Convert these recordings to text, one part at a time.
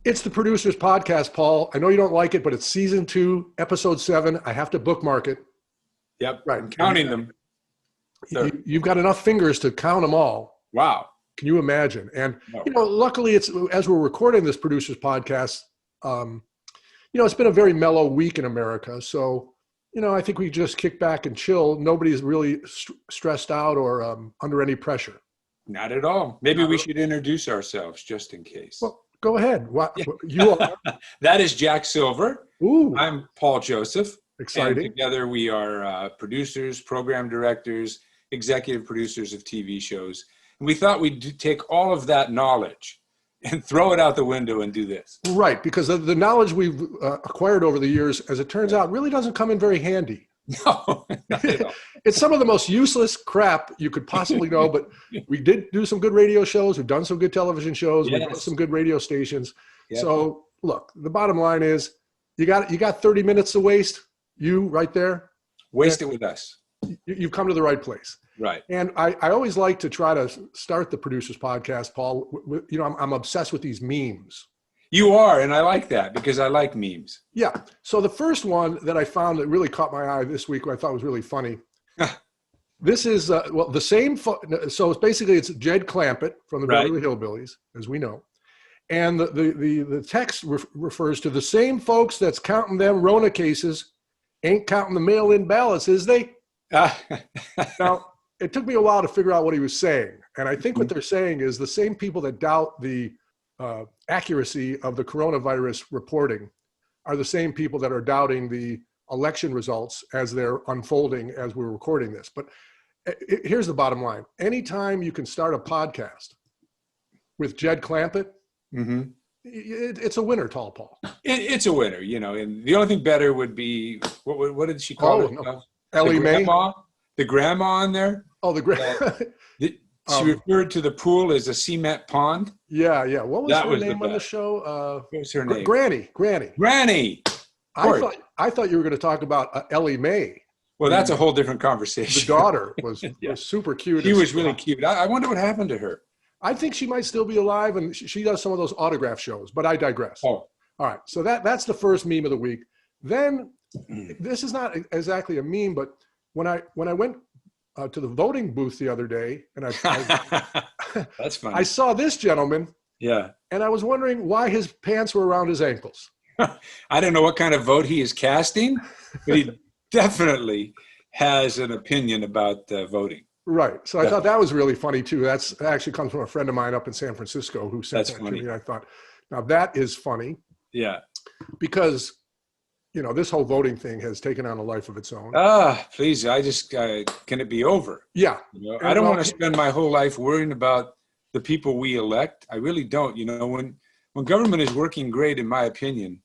It's the Producers Podcast, Paul. I know you don't like it, but it's season 2, episode 7. I have to bookmark it. Yep. Right. I'm counting them. You've got enough fingers to count them all. Wow. Can you imagine? And, No. luckily, it's as we're recording this Producers Podcast, it's been a very mellow week in America. So, I think we just kick back and chill. Nobody's really stressed out or under any pressure. Not at all. Maybe we should introduce ourselves just in case. Well, go ahead. You are? That is Jack Silver. Ooh, I'm Paul Joseph. exciting. And together we are producers, program directors, executive producers of TV shows. And we thought we'd take all of that knowledge and throw it out the window and do this. Right, because the knowledge we've acquired over the years, as it turns out, really doesn't come in very handy. No, not at all. It's some of the most useless crap you could possibly know, but we did do some good radio shows. We've done some good television shows. We've done some good radio stations. Yep. So look, the bottom line is you got 30 minutes to waste. You right there. Waste it with us. You've come to the right place. Right. And I always like to try to start the Producers Podcast, Paul. I'm obsessed with these memes. You are, and I like that because I like memes. Yeah. So the first one that I found that really caught my eye this week, I thought was really funny. This is, the same. So it's basically, it's Jed Clampett from the Right. Beverly Hillbillies, as we know. And the text refers to the same folks that's counting them Rona cases ain't counting the mail-in ballots, is they? Now, it took me a while to figure out what he was saying. And I think what they're saying is the same people that doubt the accuracy of the coronavirus reporting are the same people that are doubting the election results as they're unfolding as we're recording this. But here's the bottom line. Anytime you can start a podcast with Jed Clampett, Mm-hmm. it's a winner, Tall Paul. It's a winner, and the only thing better would be, what did she call it? No. Ellie Mae? The grandma on there? Oh, the She referred to the pool as a cement pond. Yeah. What was That her was name the on the best. show? What was her name? Granny. Granny. I thought you were going to talk about Ellie Mae. Well, that's a whole different The conversation. daughter was Yeah. was super cute. She was really cute. I wonder what happened to her. I think she might still be alive, and she does some of those autograph shows, but I digress. Oh, All right, so that's the first meme of the week. Then, this is not exactly a meme, but when I went to the voting booth the other day, and that's funny. I saw this gentleman, Yeah. and I was wondering why his pants were around his ankles. I don't know what kind of vote he is casting, but he definitely has an opinion about voting. Right. So I thought that was really funny too. That actually comes from a friend of mine up in San Francisco who sent That's that funny. to me. I thought, now that is funny Yeah. because, this whole voting thing has taken on a life of its own. Please, I just, can it be over? Yeah. I don't want to spend my whole life worrying about the people we elect. I really don't. When government is working great, in my opinion,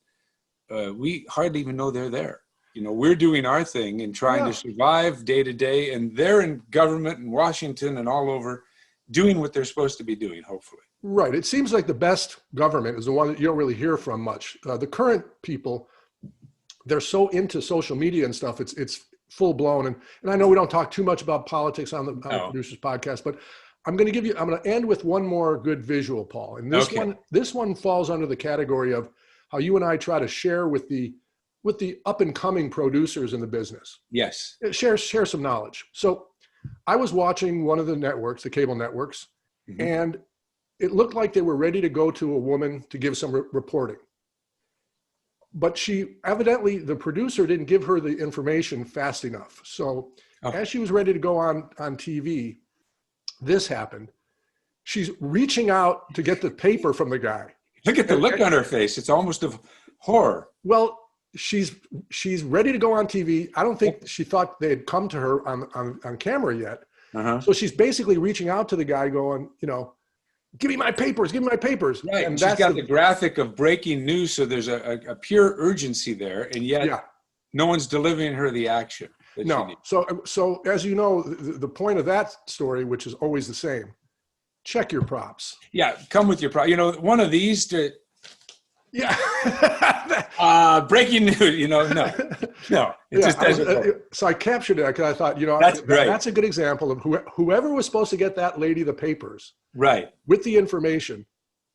we hardly even know they're there. We're doing our thing and trying to survive day to day, and they're in government in Washington and all over doing what they're supposed to be doing, hopefully. Right. It seems like the best government is the one that you don't really hear from much. The current people, they're so into social media and stuff. It's full blown. And I know we don't talk too much about politics on the Producers Podcast, but I'm going to end with one more good visual, Paul. And this one falls under the category of how you and I try to share with the up and coming producers in the business. Yes. Share some knowledge. So I was watching one of the networks, the cable networks, and it looked like they were ready to go to a woman to give some reporting. But the producer didn't give her the information fast enough. So as she was ready to go on TV, this happened. She's reaching out to get the paper from the guy. Look at the look on her face. It's almost of horror. Well, she's ready to go on TV. I don't think she thought they had come to her on camera yet. So she's basically reaching out to the guy going, give me my papers, give me my papers. Right. And she's got the graphic of breaking news. So there's a pure urgency there. And yet no one's delivering her the action. No. So as you know, the point of that story, which is always the same, check your props. Yeah. Come with your props. One of these to, breaking news, no, it just doesn't. So I captured it because I thought, that's great. That's a good example of whoever was supposed to get that lady the papers, right, with the information.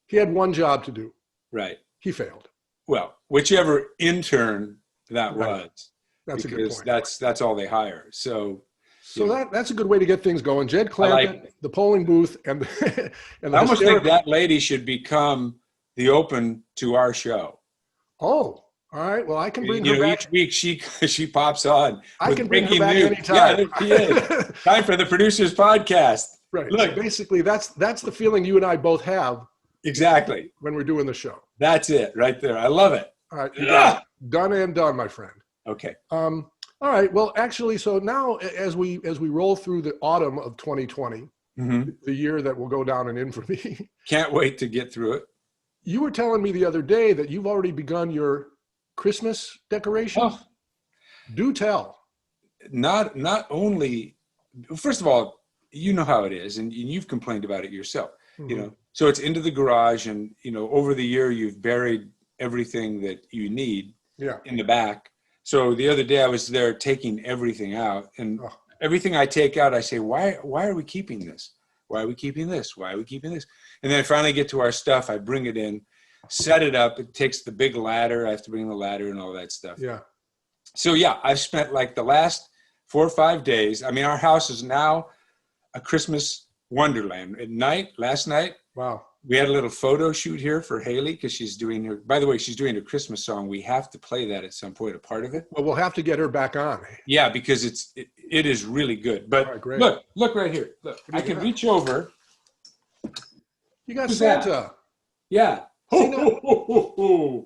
He had one job to do. Right. He failed. Well, whichever intern that Right. was, That's a good because point. that's all they hire. So So that's a good way to get things going. Jed I like Clampett, it. the polling booth, and the, and the I almost think hysterical. that lady should become the open to our show. Oh, all right. Well, I can bring You her know, back. each week she pops on I can with bring her breaking back news. Yeah, anytime. there she is. Time for the producers podcast. Right. So Look, basically, that's the feeling you and I both have exactly. when we're doing the show. That's it right there. I love it. All right, you got Ah! it. Done and done, my friend. Okay. All right. Well, actually, so now as we roll through the autumn of 2020, hmm the year that will go down in infamy, Can't wait to get through it. you were telling me the other day that you've already begun your Christmas decorations. Oh, Do tell. not only, first of all, you know how it is, and you've complained about it yourself. You Mhm. know, so it's into the garage, and over the year you've buried everything that you need Yeah. in the back. So the other day I was there taking everything out, and Oh. everything I take out, I say, why are we keeping this? Why are we keeping this? Why are we keeping this? And then I finally get to our stuff. I bring it in, set it up. It takes the big ladder. I have to bring the ladder and all that stuff. Yeah. So yeah, I've spent like the last 4 or 5 days. I mean, our house is now a Christmas wonderland. At night, last night, Wow. we had a little photo shoot here for Haley because she's doing her, by the way, she's doing a Christmas song. We have to play that at some point, a part of it. Well, we'll have to get her back on. Yeah, because it is really good. But All right, great. look right here. Look, do I you can got? reach over. You got Who's that? Santa. Yeah. See,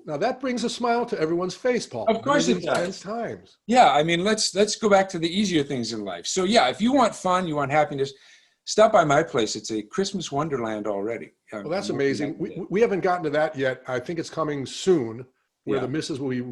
now that brings a smile to everyone's face, Paul. Of course it does. 10 times. Yeah, I mean, let's go back to the easier things in life. So yeah, if you want fun, you want happiness, stop by my place. It's a Christmas wonderland already. Well, that's amazing. We haven't gotten to that yet. I think it's coming soon, where Yeah. the missus will be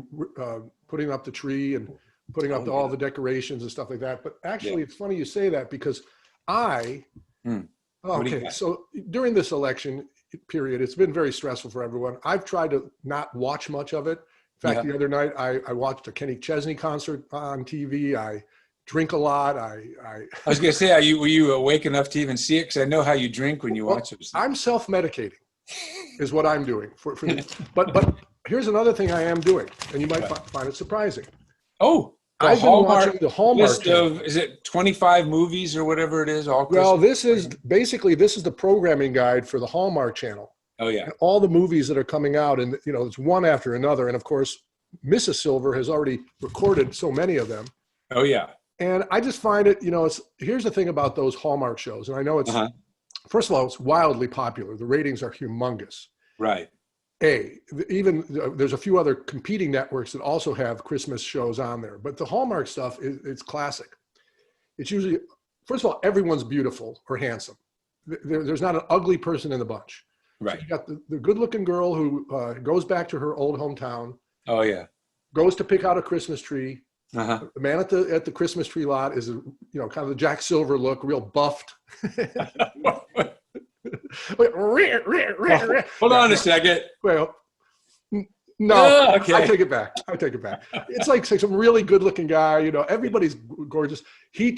putting up the tree and putting up Oh, all yeah. the decorations and stuff like that. But actually, Yeah. it's funny you say that because I, Hmm. What do you okay, got? so during this election period, it's been very stressful for everyone. I've tried to not watch much of it. In fact, Yeah. the other night, I watched a Kenny Chesney concert on TV. I drink a lot. I I was going to say, were you awake enough to even see it? Because I know how you drink when you Well, watch it. I'm self-medicating is what I'm doing for but here's another thing I am doing, and you might find it surprising. Oh, the I've been Hallmark watching the Hallmark list channel. of, is it 25 movies or whatever it is? All Well, Christmas? this is basically the programming guide for the Hallmark Channel. Oh yeah. And all the movies that are coming out, and it's one after another. And of course, Mrs. Silver has already recorded so many of them. Oh yeah. And I just find it, here's the thing about those Hallmark shows, and I know it's Uh-huh. first of all, it's wildly popular. The ratings are humongous. Right. Even there's a few other competing networks that also have Christmas shows on there, but the Hallmark stuff it's classic. It's usually, first of all, everyone's beautiful or handsome. There's not an ugly person in the bunch. Right. So you got the good-looking girl who goes back to her old hometown, Oh yeah. goes to pick out a Christmas tree. Uh-huh. The man at the Christmas tree lot is kind of the Jack Silver look, real buffed. Hold on a second. Well, no, Oh, okay. I take it back. It's like some really good-looking guy. Everybody's gorgeous. He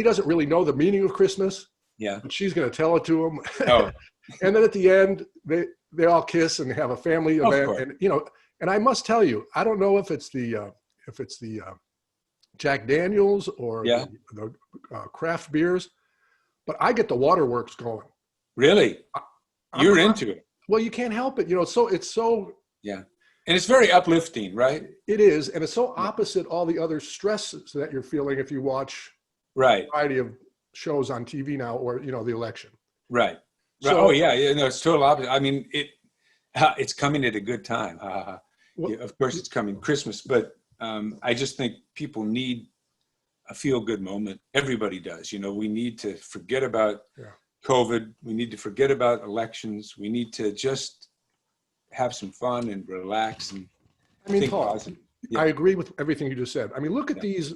doesn't really know the meaning of Christmas, Yeah. but she's going to tell it to him. Oh, And then at the end, they all kiss and have a family Of event. course. And I must tell you, I don't know if it's the Jack Daniels or Yeah. the craft beers, but I get the waterworks going. really? I'm- You're into it. Well, you can't help it. It's so Yeah. And it's very uplifting, right? it is, and it's so opposite all the other stresses that you're feeling if you watch Right. a variety of shows on TV now, or the election. Right. So- Oh yeah. No, it's total opposite. I mean, it's coming at a good time. Well- Yeah, of course it's coming Christmas, but I just think people need a feel good moment. Everybody does. We need to forget about Yeah. COVID. We need to forget about elections. We need to just have some fun and relax and I mean, think Paul, positive. Yeah. I agree with everything you just said. I mean, look at these,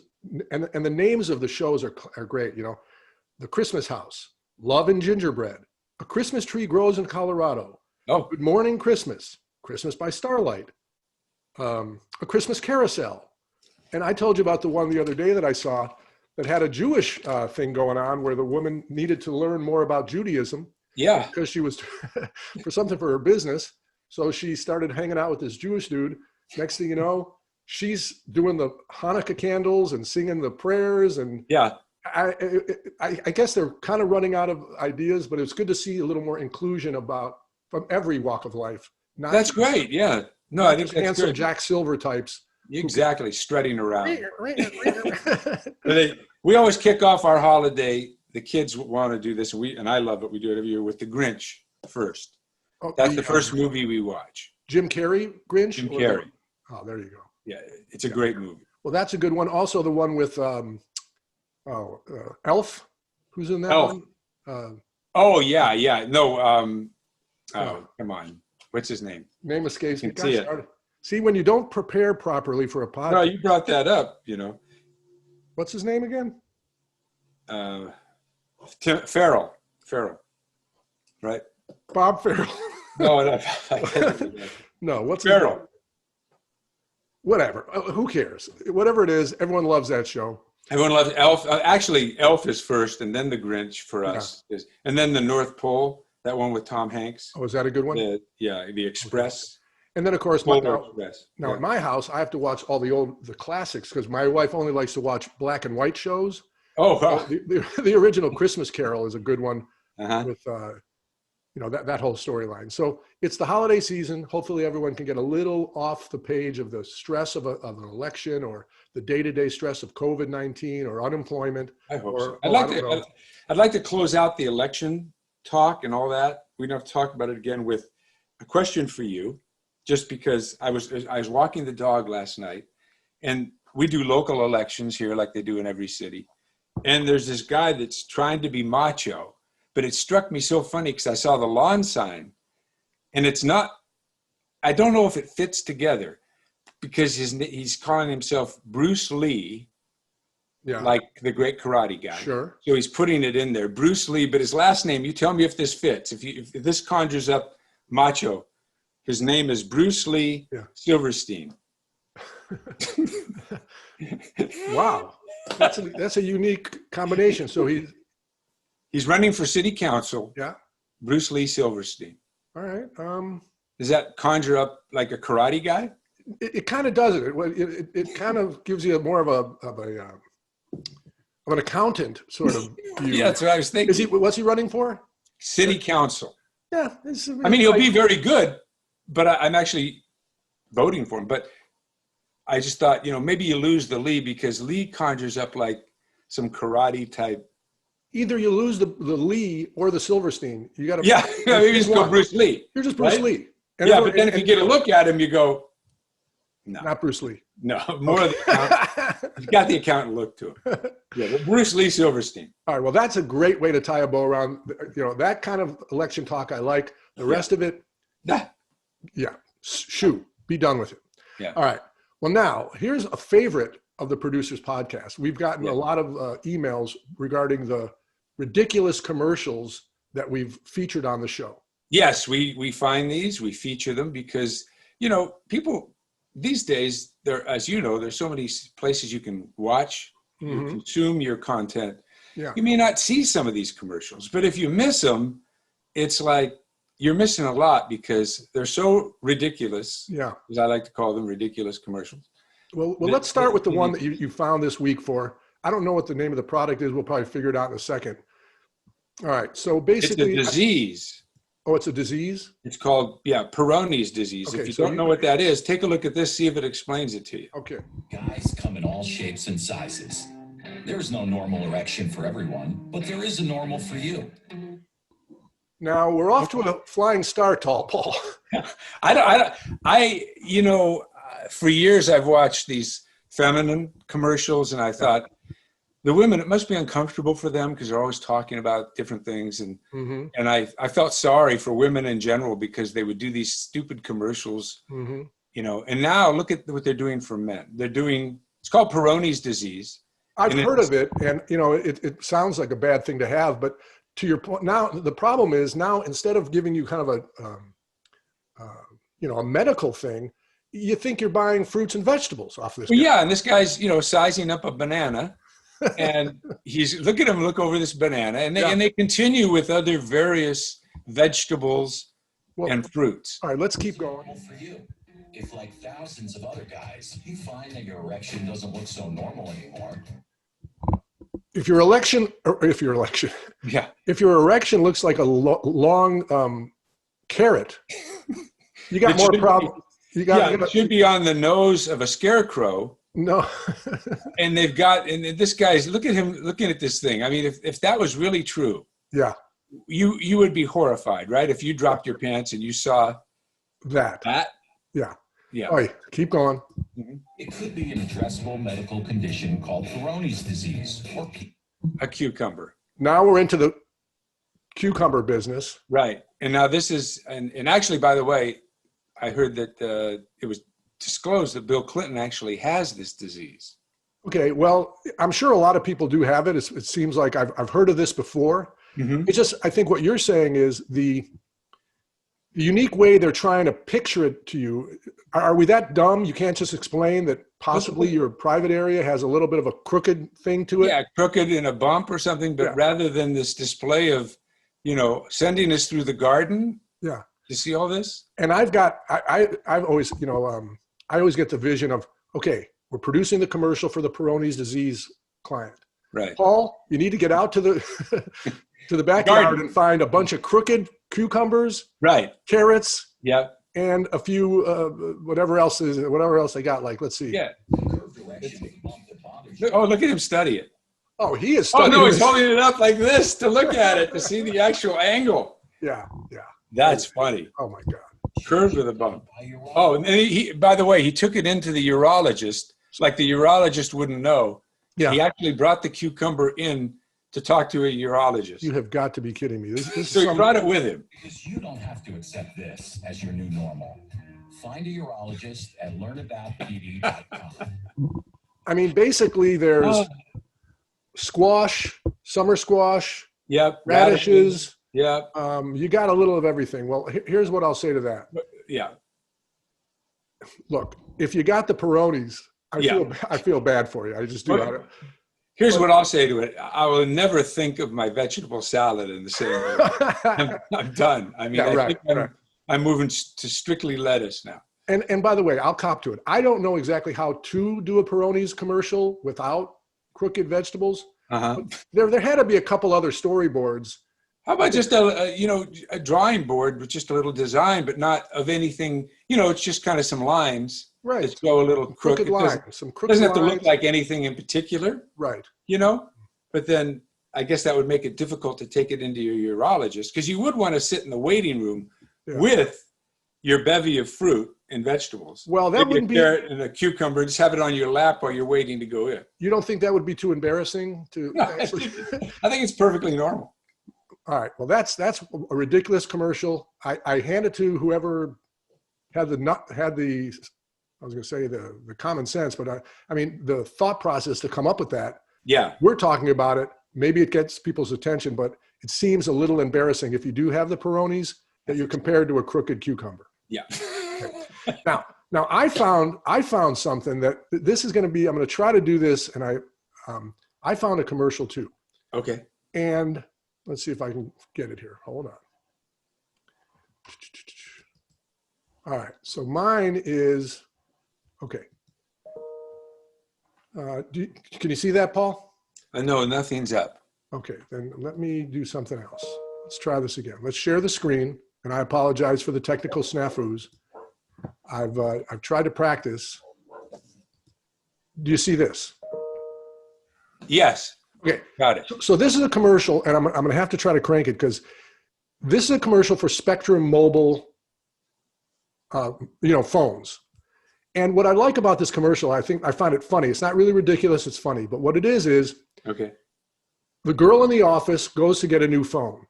and the names of the shows are great. The Christmas House, Love and Gingerbread, A Christmas Tree Grows in Colorado, Oh, Good Morning Christmas, Christmas by Starlight, A Christmas Carousel. And I told you about the one the other day that I saw that had a Jewish thing going on where the woman needed to learn more about Judaism yeah. because she was for something for her business. So she started hanging out with this Jewish dude. Next thing you know, she's doing the Hanukkah candles and singing the prayers. And Yeah. I guess they're kind of running out of ideas, but it's good to see a little more inclusion from every walk of life. That's great. Yeah. No, I think that's handsome good. Jack Silver types. Exactly. Strutting around. We always kick off our holiday. The kids want to do this, and I love it. We do it every year with the Grinch first. Oh, That's the first movie we watch. Jim Carrey, Grinch? Jim Carrey. Oh, there you go. Yeah, it's a great movie. Well, that's a good one. Also, the one with Elf. Who's in that Elf. one? Oh, yeah, yeah. No, come on. What's his name? Name escapes me. You can see it. See, when you don't prepare properly for a podcast. No, you brought that up, you know. What's his name again? Farrell, right? Bob Farrell. No, No, what's his Farrell. name? Whatever. Who cares? Whatever it is, everyone loves that show. Everyone loves Elf. Actually, Elf is first, and then the Grinch for us. And then the North Pole, that one with Tom Hanks. Oh, is that a good one? The Express. And then, of course, Express. Now, at my house, I have to watch all the classics because my wife only likes to watch black and white shows. Oh, wow. The original Christmas Carol is a good one with, that whole storyline. So it's the holiday season. Hopefully everyone can get a little off the page of the stress of an election or the day-to-day stress of COVID-19 or unemployment. I hope so. I'd like to close out the election talk and all that. We don't have to talk about it again with a question for you. Just because I was walking the dog last night, and we do local elections here like they do in every city. And there's this guy that's trying to be macho, but it struck me so funny because I saw the lawn sign, and it's not, I don't know if it fits together because he's calling himself Bruce Lee, like the great karate guy. Sure. So he's putting it in there, Bruce Lee, but his last name, you tell me if this fits. If this conjures up macho. His name is Bruce Lee Silverstein. Wow, that's a unique combination. So he's running for city council. Yeah, Bruce Lee Silverstein. All right. Does that conjure up like a karate guy? It kind of does it. It kind of gives you more of an accountant sort of view. Yeah, that's what I was thinking. What's he running for? City council. Yeah. I mean, he'll be very good. But I'm actually voting for him. But I just thought, maybe you lose the Lee because Lee conjures up like some karate type. Either you lose the Lee or the Silverstein. You got to. Yeah, maybe just go Bruce Lee. You're just Bruce Lee. And but then if you get a look at him, you go, no. Not Bruce Lee. No, more of the accountant. He's got the accountant look to him. Yeah, but Bruce Lee Silverstein. All right, well, that's a great way to tie a bow around, that kind of election talk I like. The rest of it. Yeah, shoot, be done with it. Yeah. All right. Well, now here's a favorite of the Producers Podcast. We've gotten a lot of emails regarding the ridiculous commercials that we've featured on the show. Yes, we find these, we feature them because, people these days, as you know, there's so many places you can watch, you consume your content. Yeah. You may not see some of these commercials, but if you miss them, it's like, you're missing a lot because they're so ridiculous. Yeah. As I like to call them, ridiculous commercials. Well, let's start with the one that you found this week for. I don't know what the name of the product is. We'll probably figure it out in a second. All right. So basically. It's a disease. It's a disease? It's called, Peyronie's disease. Okay, if you don't know what that is, take a look at this, see if it explains it to you. Okay. Guys come in all shapes and sizes. There's no normal erection for everyone, but there is a normal for you. Now we're off to a flying start, Tall Paul. For years I've watched these feminine commercials, and I thought the women, it must be uncomfortable for them because they're always talking about different things, and I felt sorry for women in general because they would do these stupid commercials, And now look at what they're doing for men. It's called Peyronie's disease. I've heard of it, and it sounds like a bad thing to have, but. To your point, now the problem is instead of giving you kind of a medical thing, you think you're buying fruits and vegetables off this. Well, yeah, and this guy's sizing up a banana, and he's look over this banana, and they continue with other various vegetables Well, and fruits. all right, let's keep going. Normal for you. If, like thousands of other guys, you find that your erection doesn't look so normal anymore, If your erection, Yeah. if your erection looks like a long carrot, you got It more should be- problem. You Yeah, got it should be on the nose of a scarecrow. no. And they've got, and this guy's, look at him looking at this thing. I mean, if that was really true, Yeah, you would be horrified, right? If you dropped your pants and you saw that. that. Yeah. Yeah. All right, keep going. it could be an addressable medical condition called Peyronie's disease, or A cucumber. Now we're into the cucumber business. Right. And now this is, and actually, by the way, I heard that it was disclosed that Bill Clinton actually has this disease. Okay, well, I'm sure a lot of people do have it. It seems like I've heard of this before. It's just, I think what you're saying is the unique way they're trying to picture it to you. Are we that dumb? You can't just explain that possibly your private area has a little bit of a crooked thing to it? Yeah, crooked in a bump or something, but Yeah. rather than this display of, sending us through the garden. Yeah. You see all this? And I've always, I always get the vision of, okay, we're producing the commercial for the Peyronie's disease client. Right. Paul, you need to get out to the to the backyard Garden. and find a bunch of crooked cucumbers, Right. carrots, Yep. and a few whatever else they got. Like, let's see. Yeah. curved direction of the bump that bothers you. Look at him study it. Oh, he is. Oh, studying no, he's this. holding it up like this to look at it, to see the actual angle. Yeah. That's funny. Oh my God. Curved with a bump. By your own- Oh, and he, by the way, he took it into the urologist, like the urologist wouldn't know. Yeah. He actually brought the cucumber in to talk to a urologist. You have got to be kidding me. This So is he some, brought it with him. Because you don't have to accept this as your new normal. Find a urologist at learnaboutpd.com. I mean, basically, there's Oh. squash, summer squash, Yep. radishes. Yep. You got a little of everything. Well, here's what I'll say to that. Yeah. Look, if you got the Peyronie's, I feel bad for you. I just do. Okay. Here's what I'll say to it. I will never think of my vegetable salad in the same way. I'm done. I mean, Yeah, I right, think right. I'm moving to strictly lettuce now. And by the way, I'll cop to it. I don't know exactly how to do a Peyronie's commercial without crooked vegetables. Uh-huh. There had to be a couple other storyboards. How about just a drawing board with just a little design, but not of anything, it's just kind of some lines Right. that go a little crooked. Crooked It lines. doesn't, Some crooked doesn't have to lines. look like anything in particular, Right. but then I guess that would make it difficult to take it into your urologist, because you would want to sit in the waiting room Yeah. with your bevy of fruit and vegetables. Well, that Maybe wouldn't a be. carrot and a cucumber. Just have it on your lap while you're waiting to go in. You don't think that would be too embarrassing to No, actually? I think it's perfectly normal. All right. Well, that's a ridiculous commercial. I hand it to whoever had the I was going to say the common sense, but I mean the thought process to come up with that. Yeah. We're talking about it. Maybe it gets people's attention, but it seems a little embarrassing if you do have the Peyronie's that you're compared to a crooked cucumber. Yeah. Now I found something that this is going to be. I'm going to try to do this, and I found a commercial too. Okay. And let's see if I can get it here. Hold on. All right. So mine is, okay. Can you see that, Paul? No, nothing's up. Okay. Then let me do something else. Let's try this again. Let's share the screen. And I apologize for the technical snafus. I've tried to practice. Do you see this? Yes. Okay. Got it. So this is a commercial, and I'm going to have to try to crank it because this is a commercial for Spectrum Mobile, phones. And what I like about this commercial, I find it funny. It's not really ridiculous. It's funny. But what it is Okay. the girl in the office goes to get a new phone.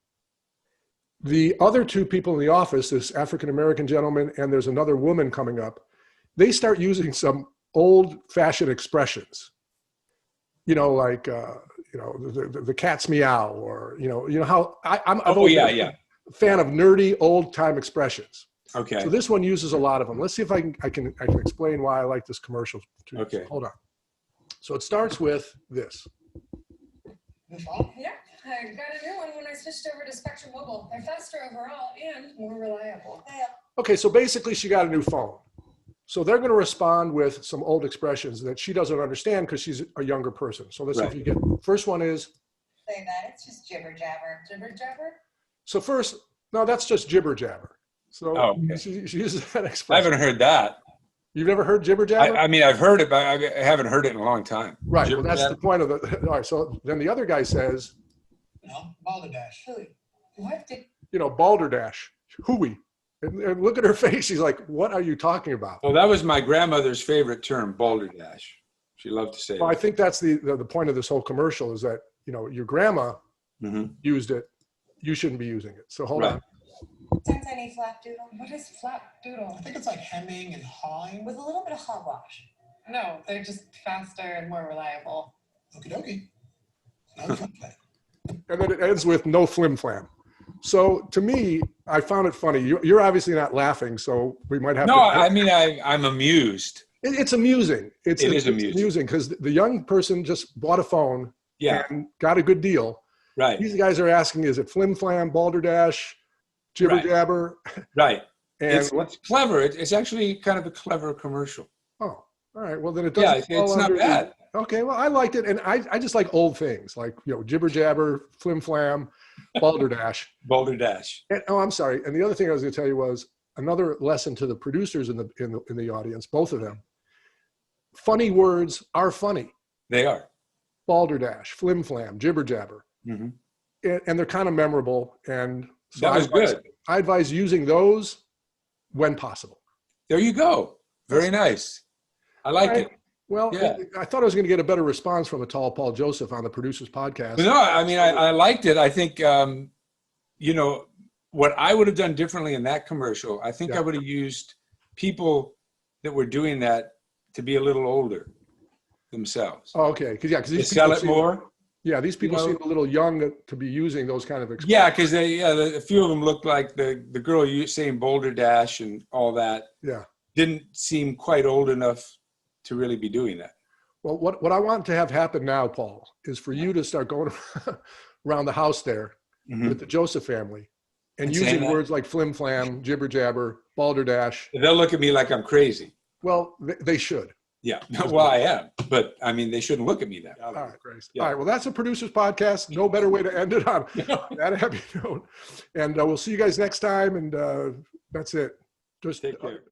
The other two people in the office, this African-American gentleman and there's another woman coming up, they start using some old-fashioned expressions. Like the cat's meow, or how I'm always a fan of nerdy old-time expressions. Okay. So this one uses a lot of them. Let's see if I can explain why I like this commercial. Okay. Hold on. So it starts with this. The phone here? I got a new one when I switched over to Spectrum Mobile. They're faster overall and more reliable. Okay, so basically she got a new phone. So they're going to respond with some old expressions that she doesn't understand because she's a younger person. So let's see if Right. you get, first one is, Say that, it's just jibber jabber. Jibber jabber? so first, no, that's just jibber jabber. So Oh, okay. she uses that I expression. haven't heard that. You've never heard jibber jabber? I mean, I've heard it, but I haven't heard it in a long time. Right, well, Jibber that's the jabber? point of the, all right, so then the other guy says, No, balderdash. What did balderdash, hooey. And look at her face. She's like, what are you talking about? Well, that was my grandmother's favorite term, balderdash. She loved to say Well, I it. think that's the point of this whole commercial is that, your grandma Mhm. used it. You shouldn't be using it. So hold Right. on. Tiny flap doodle what is flap doodle? I think it's like hemming and hawing. with a little bit of hogwash. No, they're just faster and more reliable. Okie dokie. No complaint. And then it ends with no flim flam. So to me, I found it funny. You're obviously not laughing, so we might have No, to. I mean, I'm amused. It's amusing. It is amusing. because the young person just bought a phone Yeah, and got a good deal. right, These guys are asking, is it flim flam, balderdash, jibber Right. jabber? right. And It's clever. It's actually kind of a clever commercial. oh, all right. Well, then it Yeah, doesn't. fall it's not under the- bad. Okay, well, I liked it, and I just like old things like jibber jabber, flim flam, balderdash. Balderdash. And, oh, I'm sorry. And the other thing I was going to tell you was another lesson to the producers in the audience, both of them. Funny words are funny. They are. Balderdash, flim flam, jibber jabber, Mhm. and they're kind of memorable. And so That was good. I advise using those when possible. There you go. Very nice. I like Right. it. Well, Yeah. I thought I was going to get a better response from a tall Paul Joseph on the producers podcast. But no, I mean, I liked it. I think, what I would have done differently in that commercial, I think Yeah. I would have used people that were doing that to be a little older themselves. Oh, okay, because To these sell people it seem, more. yeah, these people know? seem a little young to be using those kind of expressions. Yeah, because a few of them looked like the girl you saying Boulder Dash and all that Yeah. didn't seem quite old enough to really be doing that. Well, what I want to have happen now, Paul, is for you to start going around the house there Mhm. with the Joseph family and And saying using that. words like flim flam, jibber jabber, balderdash. They'll look at me like I'm crazy. Well, they should. Yeah, well, I am, but I mean, they shouldn't look at me that way. All right, Grace. Yeah. All right. Well, that's a producer's podcast. No better way to end it on that happy note. And we'll see you guys next time. And that's it. Just Take care.